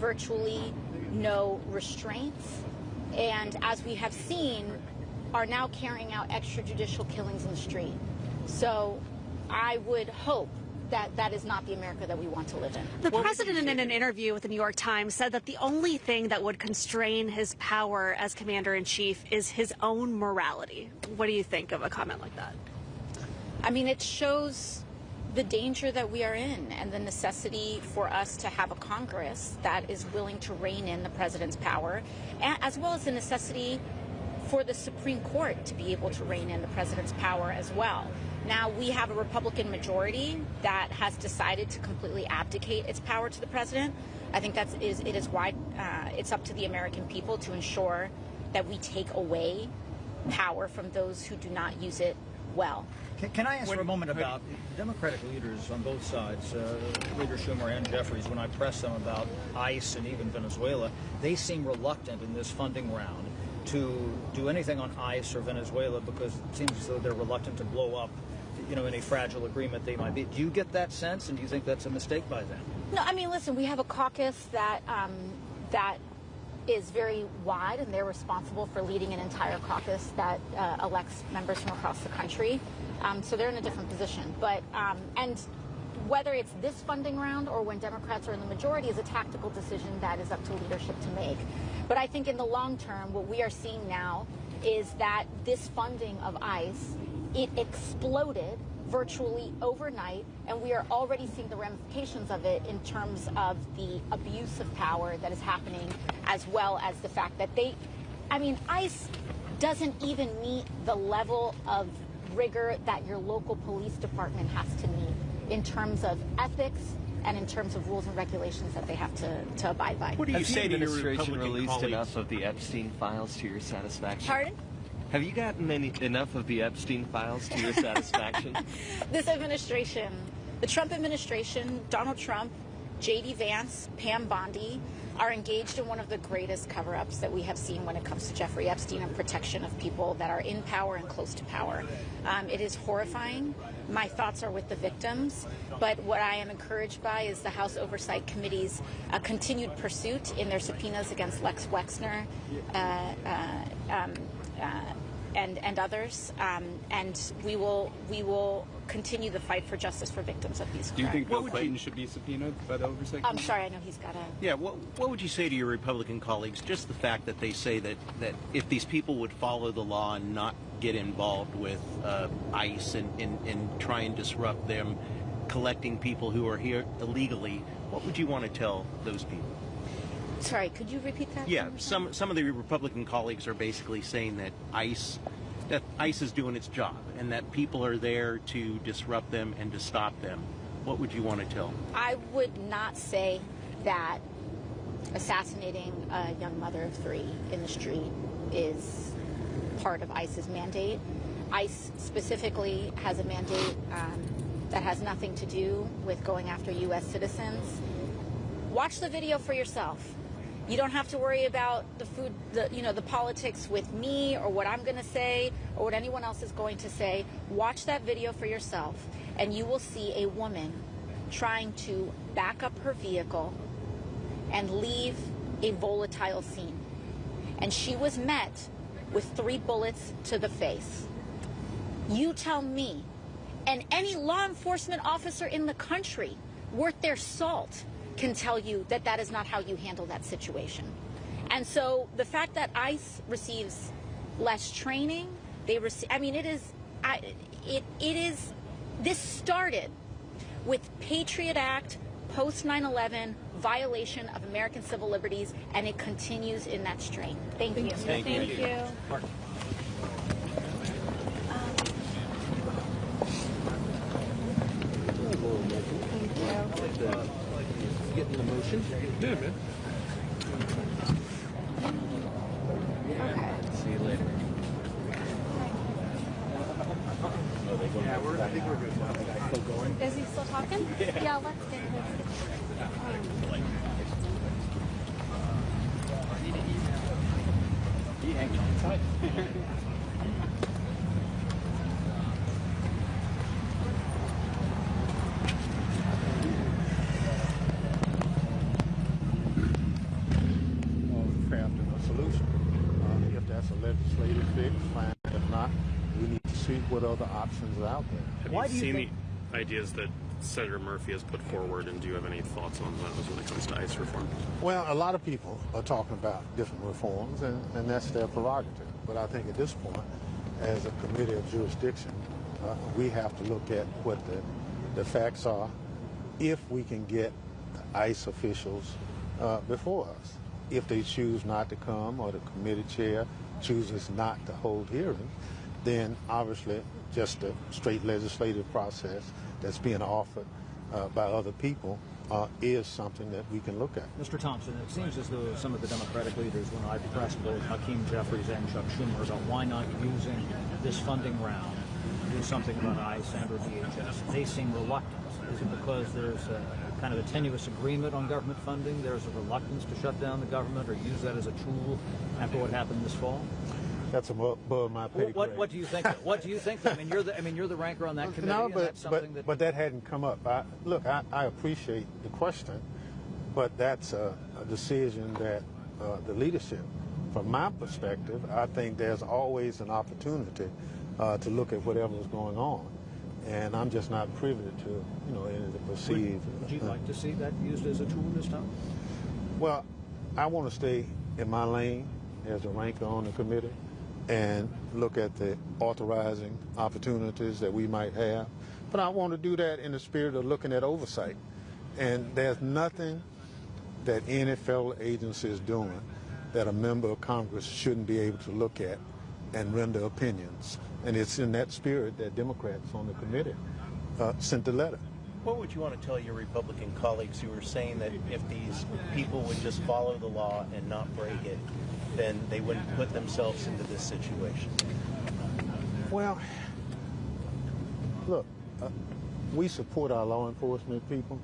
virtually no restraints, and as we have seen, are now carrying out extrajudicial killings in the street. So I would hope that that is not the America that we want to live in. The president, in an interview with the New York Times, said that the only thing that would constrain his power as commander-in-chief is his own morality. What do you think of a comment like that? I mean, it shows the danger that we are in and the necessity for us to have a Congress that is willing to rein in the president's power, as well as the necessity for the Supreme Court to be able to rein in the president's power as well. Now, we have a Republican majority that has decided to completely abdicate its power to the president. I think it's up to the American people to ensure that we take away power from those who do not use it well. Can I ask for a moment about Democratic leaders on both sides, Leader Schumer and Jeffries, when I press them about ICE and even Venezuela, they seem reluctant in this funding round to do anything on ICE or Venezuela because it seems as though they're reluctant to blow up, in a fragile agreement they might be. Do you get that sense, and do you think that's a mistake by them? No, I mean, listen, we have a caucus that is very wide, and they're responsible for leading an entire caucus that elects members from across the country. So they're in a different position. But and whether it's this funding round or when Democrats are in the majority is a tactical decision that is up to leadership to make. But I think in the long term, what we are seeing now is that this funding of ICE, it exploded virtually overnight, and we are already seeing the ramifications of it in terms of the abuse of power that is happening, as well as the fact that ICE doesn't even meet the level of rigor that your local police department has to meet in terms of ethics and in terms of rules and regulations that they have to abide by. What do you say to your administration Republican released colleagues? enough of the Epstein files to your satisfaction? Pardon? Have you gotten enough of the Epstein files to your satisfaction? This administration, the Trump administration, Donald Trump, J.D. Vance, Pam Bondi, are engaged in one of the greatest cover-ups that we have seen when it comes to Jeffrey Epstein and protection of people that are in power and close to power. It is horrifying. My thoughts are with the victims, but what I am encouraged by is the House Oversight Committee's continued pursuit in their subpoenas against Lex Wexner and others, and we will continue the fight for justice for victims of these crimes. Do you think Bill Clinton should be subpoenaed by the Oversight Committee? I'm sorry, I know he's got a... Yeah, what would you say to your Republican colleagues, just the fact that they say that if these people would follow the law and not get involved with ICE and try and disrupt them collecting people who are here illegally, what would you want to tell those people? Sorry, could you repeat that? Yeah, some of the Republican colleagues are basically saying that ICE is doing its job and that people are there to disrupt them and to stop them. What would you want to tell them? I would not say that assassinating a young mother of 3 in the street is part of ICE's mandate. ICE specifically has a mandate that has nothing to do with going after U.S. citizens. Watch the video for yourself. You don't have to worry about the politics with me or what I'm going to say or what anyone else is going to say. Watch that video for yourself, and you will see a woman trying to back up her vehicle and leave a volatile scene. And she was met with 3 bullets to the face. You tell me, and any law enforcement officer in the country worth their salt can tell you that that is not how you handle that situation. And so the fact that ICE receives less training, this started with Patriot Act, post 9/11 violation of American civil liberties, and it continues in that strain. Thank you. Thank you. Mark. Getting the motion. Yeah, man. Okay. See you later. I think we're good. Still going? Is he still talking? Yeah, let's get him. He hangs on tight. that's a legislative fix, fine. If not, we need to see what other options are out there. Have you seen the ideas that Senator Murphy has put forward, and do you have any thoughts on those when it comes to ICE reform? Well, a lot of people are talking about different reforms, and that's their prerogative. But I think at this point, as a committee of jurisdiction, we have to look at what the facts are if we can get ICE officials before us. If they choose not to come, or the committee chair chooses not to hold hearings, then obviously just a straight legislative process that's being offered by other people is something that we can look at. Mr. Thompson, it seems as though some of the Democratic leaders, when I pressed both Hakeem Jeffries and Chuck Schumer about why not using this funding round to do something about ICE and or DHS, they seem reluctant. Is it because there's a kind of a tenuous agreement on government funding? There's a reluctance to shut down the government or use that as a tool after what happened this fall? That's above my pay grade. What do you think? What do you think? I mean, you're the ranker on that committee. No, and that's something but that hadn't come up. I appreciate the question, but that's a decision that the leadership. From my perspective, I think there's always an opportunity to look at whatever's going on, and I'm just not privy to any of the perceived. Would you like to see that used as a tool this time? Well, I want to stay in my lane as a ranker on the committee and look at the authorizing opportunities that we might have. But I want to do that in the spirit of looking at oversight. And there's nothing that any federal agency is doing that a member of Congress shouldn't be able to look at and render opinions. And it's in that spirit that Democrats on the committee sent the letter. What would you want to tell your Republican colleagues who are saying that if these people would just follow the law and not break it, then they wouldn't put themselves into this situation? Well, look, we support our law enforcement people,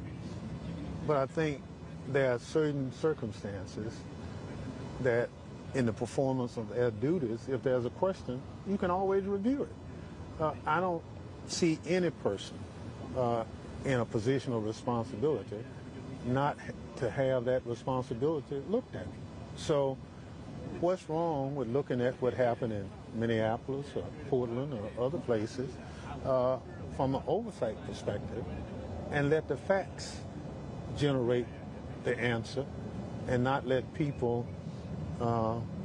but I think there are certain circumstances that in the performance of their duties, if there's a question, you can always review it. I don't see any person in a position of responsibility not to have that responsibility looked at. So what's wrong with looking at what happened in Minneapolis or Portland or other places from an oversight perspective and let the facts generate the answer and not let people,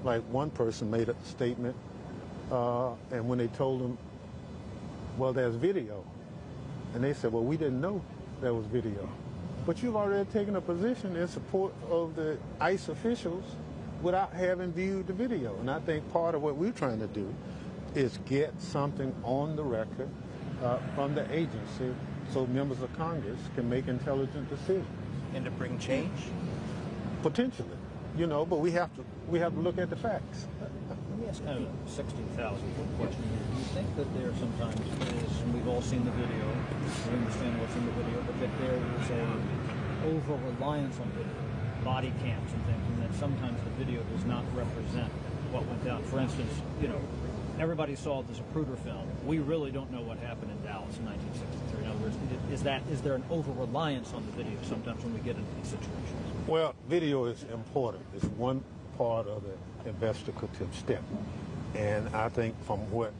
like one person made a statement, and when they told them, well, there's video, and they said, well, we didn't know there was video. But you've already taken a position in support of the ICE officials without having viewed the video. And I think part of what we're trying to do is get something on the record from the agency so members of Congress can make intelligent decisions. And to bring change? Potentially, but we have to look at the facts. Let me ask kind of a 60,000-foot question here. Do you think that there sometimes is, and we've all seen the video, we understand what's in the video, but that there is a over-reliance on video, body cams and things, and that sometimes the video does not represent what went down? For instance, everybody saw the Zapruder film. We really don't know what happened in Dallas in 1963. In other words, is there an over-reliance on the video sometimes when we get into these situations? Well, video is important. It's one part of the investigative step. And I think from what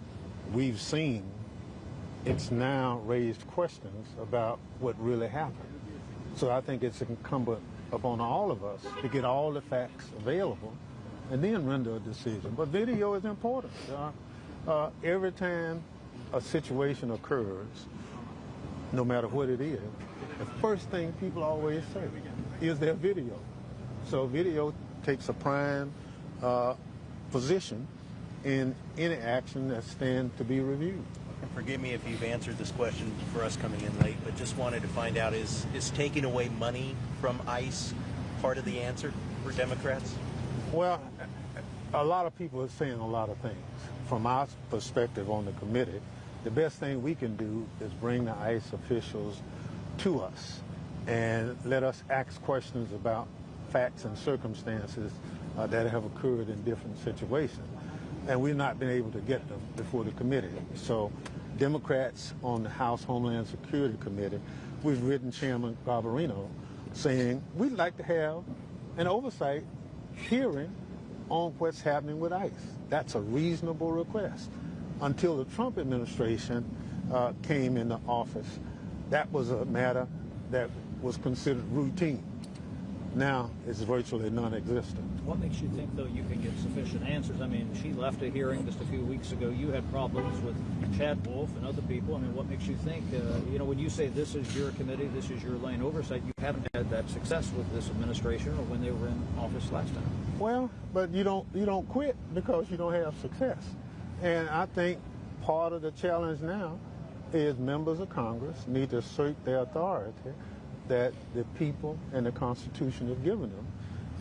we've seen, it's now raised questions about what really happened. So I think it's incumbent upon all of us to get all the facts available and then render a decision. But video is important. Every time a situation occurs, no matter what it is, the first thing people always say is their video. So video takes a prime position in any action that stands to be reviewed. And forgive me if you've answered this question for us coming in late, but just wanted to find out, is taking away money from ICE part of the answer for Democrats? Well, a lot of people are saying a lot of things. From our perspective on the committee, the best thing we can do is bring the ICE officials to us and let us ask questions about facts and circumstances that have occurred in different situations. And we've not been able to get them before the committee. So Democrats on the House Homeland Security Committee, we've written Chairman Garbarino saying we'd like to have an oversight hearing on what's happening with ICE. That's a reasonable request. Until the Trump administration came into office, that was a matter that was considered routine. Now it's virtually non-existent. What makes you think, though, you can get sufficient answers? I mean, she left a hearing just a few weeks ago. You had problems with Chad Wolf and other people. I mean, what makes you think, when you say this is your committee, this is your lane oversight, you haven't had that success with this administration or when they were in office last time? Well, but you don't quit because you don't have success. And I think part of the challenge now is members of Congress need to assert their authority that the people and the Constitution have given them.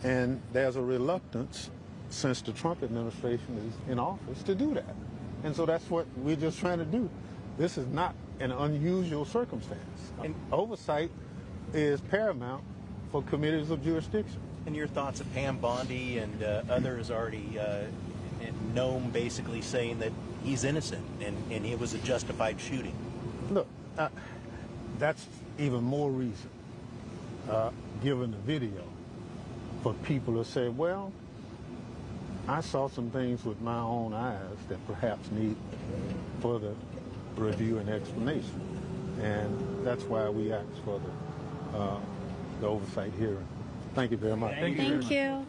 And there's a reluctance since the Trump administration is in office to do that. And so that's what we're just trying to do. This is not an unusual circumstance. And oversight is paramount for committees of jurisdiction. And your thoughts of Pam Bondi and others already, and Noam basically saying that he's innocent and it was a justified shooting? Look, that's even more reason, given the video, for people to say, well, I saw some things with my own eyes that perhaps need further review and explanation. And that's why we asked for the oversight hearing. Thank you very much. Thank you.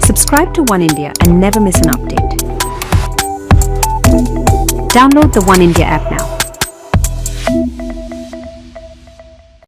Subscribe to One India and never miss an update. Download the One India app now.